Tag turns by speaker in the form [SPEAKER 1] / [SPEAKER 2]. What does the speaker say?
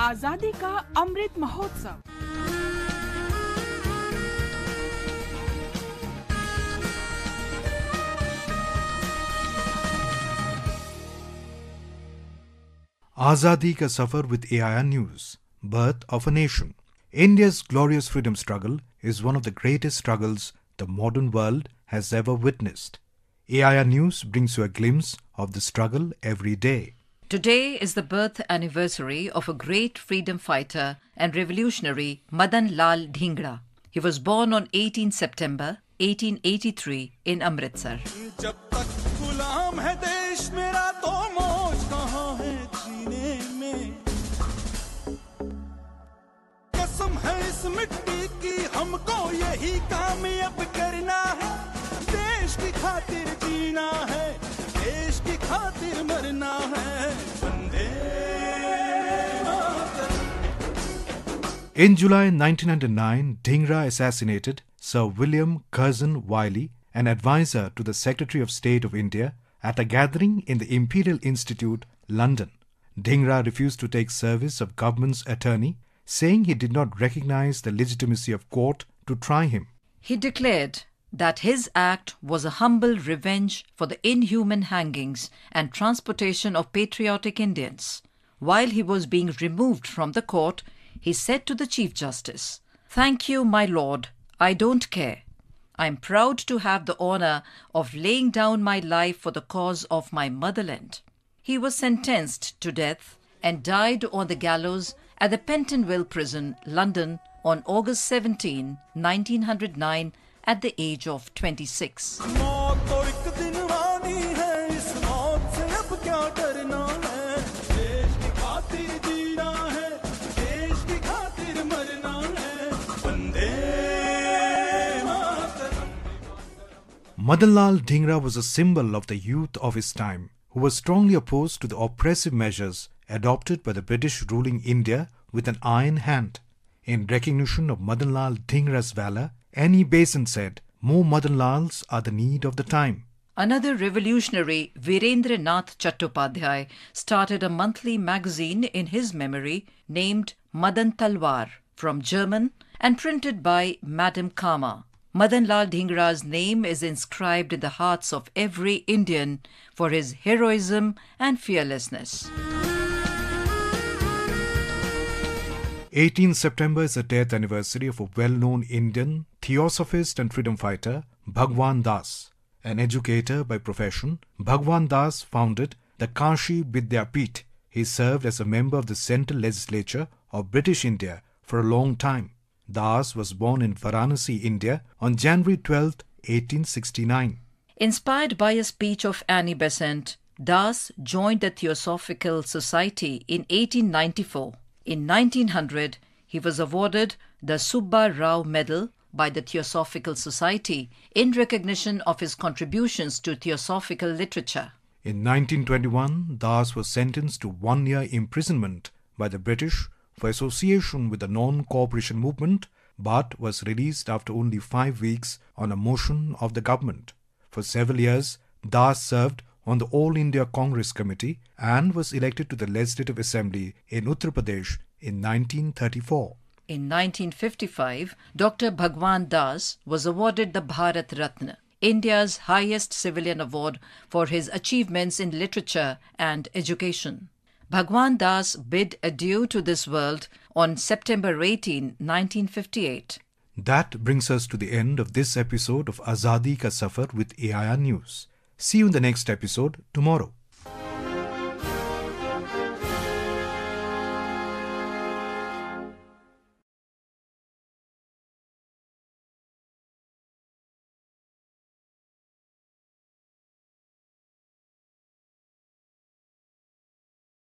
[SPEAKER 1] आजादी का Amrit Mahotsav.
[SPEAKER 2] Azadi Ka Safar with AIR News, Birth of a Nation. India's glorious freedom struggle is one of the greatest struggles the modern world has ever witnessed. AIR News brings you a glimpse of the struggle every day.
[SPEAKER 3] Today is the birth anniversary of a great freedom fighter and revolutionary Madan Lal Dhingra. He was born on 18 September 1883 in Amritsar.
[SPEAKER 2] In July 1909, Dhingra assassinated Sir William Curzon Wyllie, an advisor to the Secretary of State of India, at a gathering in the Imperial Institute, London. Dhingra refused to take service of government's attorney, saying he did not recognize the legitimacy of court to try him.
[SPEAKER 3] He declared that his act was a humble revenge for the inhuman hangings and transportation of patriotic Indians. While he was being removed from the court, he said to the Chief Justice, "Thank you, my lord, I don't care. I am proud to have the honour of laying down my life for the cause of my motherland." He was sentenced to death and died on the gallows at the Pentonville Prison, London, on August 17, 1909, at the age of 26.
[SPEAKER 2] Madan Lal Dhingra was a symbol of the youth of his time, who was strongly opposed to the oppressive measures adopted by the British ruling India with an iron hand. In recognition of Madan Lal Dhingra's valour, Annie Besant said, "More Madan Lals are the need of the time."
[SPEAKER 3] Another revolutionary, Virendra Nath Chattopadhyay, started a monthly magazine in his memory named Madan Talwar, from German, and printed by Madame Kama. Madan Lal Dhingra's name is inscribed in the hearts of every Indian for his heroism and fearlessness.
[SPEAKER 2] 18 September is the death anniversary of a well-known Indian theosophist and freedom fighter, Bhagwan Das. An educator by profession, Bhagwan Das founded the Kashi Vidyapeeth. He served as a member of the Central Legislature of British India for a long time. Das was born in Varanasi, India on January 12, 1869.
[SPEAKER 3] Inspired by a speech of Annie Besant, Das joined the Theosophical Society in 1894. In 1900, he was awarded the Subba Rao Medal by the Theosophical Society in recognition of his contributions to theosophical literature.
[SPEAKER 2] In 1921, Das was sentenced to 1 year imprisonment by the British for association with the non-cooperation movement, but was released after only 5 weeks on a motion of the government. For several years, Das served on the All India Congress Committee and was elected to the Legislative Assembly in Uttar Pradesh in 1934.
[SPEAKER 3] In 1955, Dr. Bhagwan Das was awarded the Bharat Ratna, India's highest civilian award for his achievements in literature and education. Bhagwan Das bid adieu to this world on September 18, 1958.
[SPEAKER 2] That brings us to the end of this episode of Azadi Ka Safar with AIR News. See you in the next episode tomorrow.